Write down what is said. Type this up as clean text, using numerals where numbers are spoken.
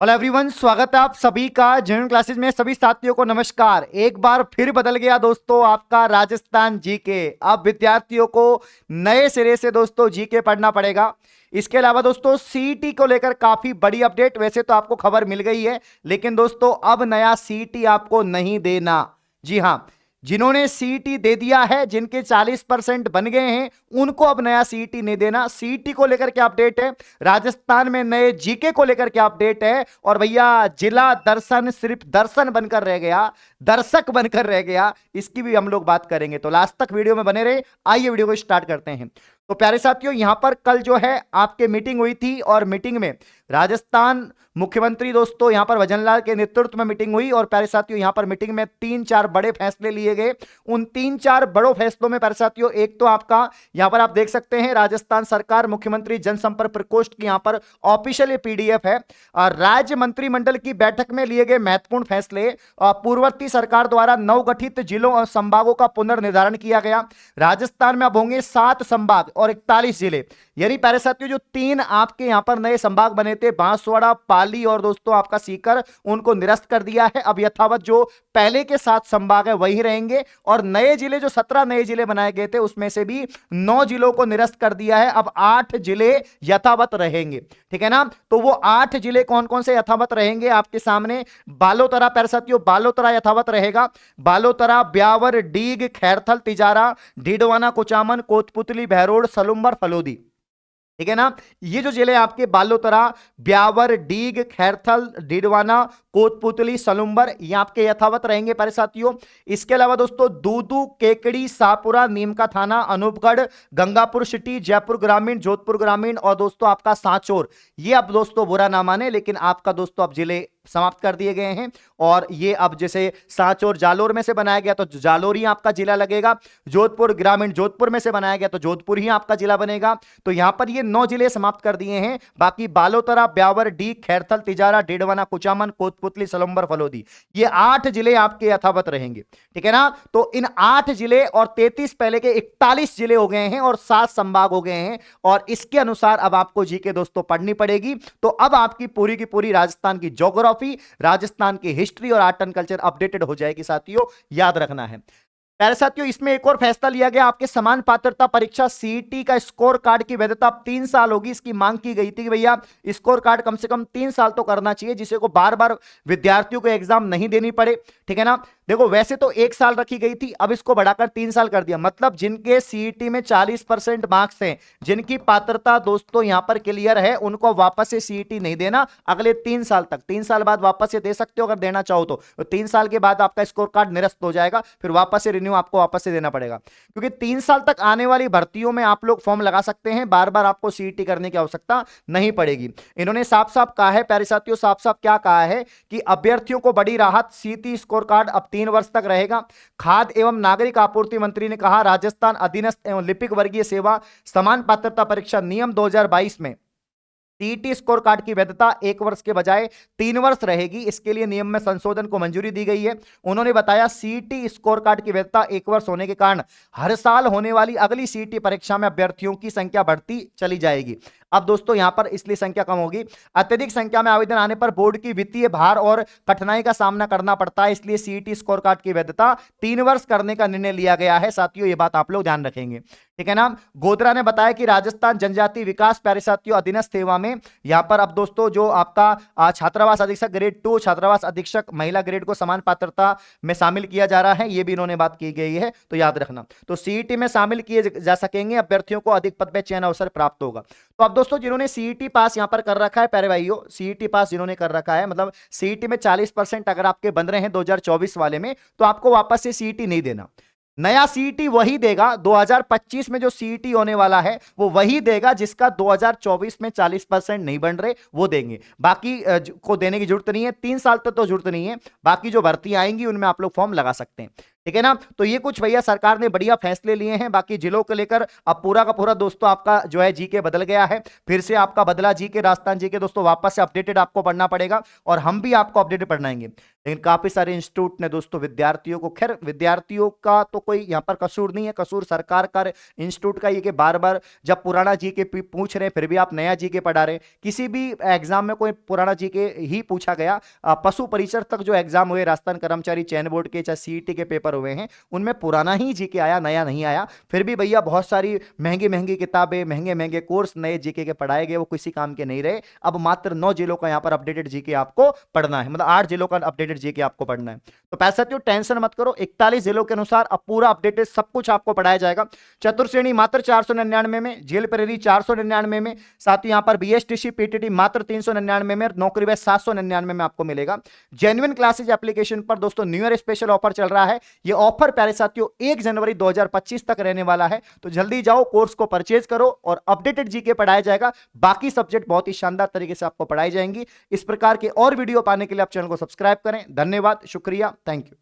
Hello everyone, स्वागत है आप सभी का जनरल क्लासेस में। सभी साथियों को नमस्कार। एक बार फिर बदल गया दोस्तों आपका राजस्थान जीके। अब विद्यार्थियों को नए सिरे से दोस्तों जीके पढ़ना पड़ेगा। इसके अलावा दोस्तों सीईटी को लेकर काफी बड़ी अपडेट। वैसे तो आपको खबर मिल गई है, लेकिन दोस्तों अब नया सीईटी आपको नहीं देना। जी हां, जिन्होंने सीईटी दे दिया है, जिनके 40% बन गए हैं, उनको अब नया सीईटी नहीं देना। सीईटी को लेकर क्या अपडेट है, राजस्थान में नए जीके को लेकर क्या अपडेट है, और भैया जिला दर्शन सिर्फ दर्शन बनकर रह गया, दर्शक बनकर रह गया, इसकी भी हम लोग बात करेंगे। तो लास्ट तक वीडियो में बने रहे। आइए वीडियो को स्टार्ट करते हैं। तो प्यारे साथियों, यहां पर कल जो है आपके मीटिंग हुई थी, और मीटिंग में राजस्थान मुख्यमंत्री दोस्तों यहां पर भजनलाल के नेतृत्व में मीटिंग हुई। और प्यारे साथियों, यहां पर मीटिंग में 3-4 बड़े फैसले लिए गए। उन 3-4 बड़ों फैसलों में प्यारे साथियों, एक तो आपका यहां पर आप देख सकते हैं, राजस्थान सरकार मुख्यमंत्री जनसंपर्क प्रकोष्ठ की यहां पर ऑफिशियल पीडीएफ है। राज्य मंत्रिमंडल की बैठक में लिए गए महत्वपूर्ण फैसले। पूर्ववर्ती सरकार द्वारा नवगठित जिलों और संभागों का पुनर्निर्धारण किया गया। राजस्थान में अब होंगे 7 संभाग और 41 जिले। यानी प्यारे साथियों, जो 3 आपके यहां पर नए संभाग बने थे, बांसवाड़ा, पाली और दोस्तों आपका सीकर, उनको निरस्त कर दिया है। अब यथावत जो पहले के 7 संभाग है वही रहेंगे। और नए जिले, जो 17 नए जिले बनाए गए थे, उसमें से भी 9 जिलों को निरस्त कर दिया है। अब 8 जिले यथावत रहेंगे। ठीक है ना। तो वो 8 जिले कौन कौन से यथावत रहेंगे आपके सामने। बालोतरा, प्यारे साथियों, बालोतरा यथावत रहेगा। बालोतरा, ब्यावर, डीग, खैरथल, तिजारा, डीडवाना, कुचामन, कोतपुतली, बहरोड, सलुंबर, फलोदी। ठीक है ना। ये जो जिले आपके बालोतरा, ब्यावर, डीग, खैरथल, डीडवाना, कोतपुतली, सलुंबर, ये आपके यथावत रहेंगे प्यारे साथियों। इसके अलावा दोस्तों दूदू, केकड़ी, शाहपुरा, नीमका थाना, अनूपगढ़, गंगापुर सिटी, जयपुर ग्रामीण, जोधपुर ग्रामीण और दोस्तों आपका सांचौर, ये अब दोस्तों बुरा ना माने, लेकिन आपका दोस्तों अब जिले समाप्त कर दिए गए हैं। और ये अब जैसे सांचौर जालोर में से बनाया गया तो जालोर ही आपका जिला लगेगा। जोधपुर ग्रामीण जोधपुर में से बनाया गया तो जोधपुर ही आपका जिला बनेगा। तो यहां पर ये 9 जिले समाप्त कर दिए हैं। बाकी बालोतरा, ब्यावर, डी, खैरथल, तिजारा, डेडवाना, कुचामन, कोतपुतली, सलुंबर, फलोदी, ये 8 जिले आपके यथावत रहेंगे। ठीक है ना। तो इन 8 जिले और 33 पहले के 41 जिले हो गए हैं और 7 संभाग हो गए हैं। और इसके अनुसार अब आपको जीके दोस्तों पढ़नी पड़ेगी। तो अब आपकी पूरी की पूरी राजस्थान की ज्योग्राफी, राजस्थान की हिस्ट्री और आर्ट एंड कल्चर अपडेटेड हो जाएगी साथियों, याद रखना है। प्यारे साथियों, इसमें एक और फैसला लिया गया। आपके समान पात्रता परीक्षा सीईटी का स्कोर कार्ड की वैधता अब 3 साल होगी। इसकी मांग की गई थी कि भैया स्कोर कार्ड कम से कम 3 साल तो करना चाहिए, जिसे को बार बार विद्यार्थियों को एग्जाम नहीं देनी पड़े। ठीक है ना। देखो, वैसे तो 1 साल रखी गई थी, अब इसको बढ़ाकर 3 साल कर दिया। मतलब जिनके सीईटी में 40% मार्क्स हैं, जिनकी पात्रता दोस्तों यहां पर क्लियर है, उनको वापस से सीईटी नहीं देना अगले 3 साल तक। 3 साल बाद वापस से दे सकते हो अगर देना चाहो तो। 3 साल के बाद आपका स्कोर कार्ड निरस्त हो जाएगा, फिर वापस से आपको वापस से देना पड़ेगा। क्योंकि 3 साल तक आने वाली भर्तियों में आप लोग फॉर्म लगा सकते हैं, बार बार आपको सीईटी करने की आवश्यकता नहीं पड़ेगी। इन्होंने साफ साफ कहा है प्यारे साथियों, साफ साफ क्या कहा है कि अभ्यर्थियों को बड़ी राहत, सीईटी स्कोर कार्ड अब 3 वर्ष तक रहेगा। खाद्य एवं नागरिक आपूर्ति मंत्री ने कहा, राजस्थान अधीनस्थ एवं लिपिक वर्गीय सेवा समान पात्रता परीक्षा नियम 2022 में सीईटी स्कोर कार्ड की वैधता 1 वर्ष के बजाय 3 वर्ष रहेगी। इसके लिए नियम में संशोधन को मंजूरी दी गई है। उन्होंने बताया, सीईटी स्कोर कार्ड की वैधता 1 वर्ष होने के कारण हर साल होने वाली अगली सीईटी परीक्षा में अभ्यर्थियों की संख्या बढ़ती चली जाएगी। अब दोस्तों यहां पर इसलिए संख्या कम होगी। अत्यधिक संख्या में आवेदन आने पर बोर्ड की वित्तीय भार और कठिनाई का सामना करना पड़ता है, इसलिए सीईटी स्कोर कार्ड की वैधता 3 वर्ष करने का निर्णय लिया गया है। साथियों, ये बात आप लोग ध्यान रखेंगे। ठीक है ना। गोदरा ने बताया कि राजस्थान जनजाति विकास, प्यारे साथियों, अधीनस्थ सेवा में यहां पर अब दोस्तों जो आपका छात्रावास अधीक्षक ग्रेड 2, छात्रावास अधीक्षक महिला ग्रेड को समान पात्रता में शामिल किया जा रहा है। यह भी इन्होंने बात की गई है, तो याद रखना। तो सीईटी में शामिल किए जा सकेंगे अभ्यर्थियों को, अधिक पद पे चयन अवसर प्राप्त होगा। तो अब दोस्तों जिन्होंने सीईटी पास यहां पर कर रखा है प्यारे भाइयों, सीईटी पास जिन्होंने कर रखा है, मतलब सीईटी में 40% अगर आपके बन रहे हैं 2024 वाले में, तो आपको वापस से सीईटी नहीं देना। नया सीईटी वही देगा, 2025 में जो सीईटी होने वाला है वो वही देगा जिसका 2024 में 40% नहीं बन रहे, वो देंगे। बाकी को देने की जरूरत नहीं है। 3 साल तक तो जरूरत नहीं है। बाकी जो भर्ती आएंगी उनमें आप लोग फॉर्म लगा सकते हैं। ठीक है ना। तो ये कुछ भैया सरकार ने बढ़िया फैसले लिए हैं। बाकी जिलों को लेकर अब पूरा का पूरा दोस्तों आपका जो है जीके बदल गया है। फिर से आपका बदला जीके, राजस्थान जीके दोस्तों वापस से अपडेटेड आपको पढ़ना पड़ेगा, और हम भी आपको अपडेटेड पढ़ाएंगे। लेकिन काफी सारे इंस्टीट्यूट ने दोस्तों विद्यार्थियों को, खैर विद्यार्थियों का तो कोई यहाँ पर कसूर नहीं है, कसूर सरकार का इंस्टीट्यूट का ये कि बार बार जब पुराना जीके पूछ रहे हैं फिर भी आप नया जीके पढ़ा रहे हैं। किसी भी एग्जाम में कोई पुराना जीके ही पूछा गया, पशु परिचर तक जो एग्जाम हुए, राजस्थान कर्मचारी चयन बोर्ड के चाहे सीईटी के पेपर हुए हैं, उनमें पुराना ही जीके आया, नया नहीं आया। फिर भी भैया बहुत सारी महंगी महंगी किताबें, महंगे महंगे कोर्स नए जीके के पढ़ाए गए, वो किसी काम के नहीं रहे। अब मात्र 9 जिलों का यहाँ पर अपडेटेड जीके आपको पढ़ना है, मतलब 8 जिलों का अपडेटेड जीके आपको पढ़ना है। तो पैसा क्यों, टेंशन मत करो, 41 जिलों के अनुसार अब पूरा अपडेटेड सब कुछ आपको पढ़ाया जाएगा। चतुर श्रेणी मात्र 499 में, जेल प्रेरी 499 में, साथ ही यहां पर बीएसटीसी पीटीटी मात्र 399 में, नौकरी वे 799 में आपको मिलेगा। जेन्युइन क्लासेज एप्लीकेशन पर दोस्तों न्यू ईयर स्पेशल ऑफर चल रहा है। ये ऑफर प्यारे साथियों 1 जनवरी 2025 तक रहने वाला है, तो जल्दी जाओ कोर्स को परचेज करो और अपडेटेड जीके पढ़ाया जाएगा। बाकी सब्जेक्ट बहुत ही शानदार तरीके से आपको पढ़ाई जाएंगी। इस प्रकार के और वीडियो पाने के लिए आप चैनल को सब्सक्राइब करें। धन्यवाद, शुक्रिया, थैंक यू।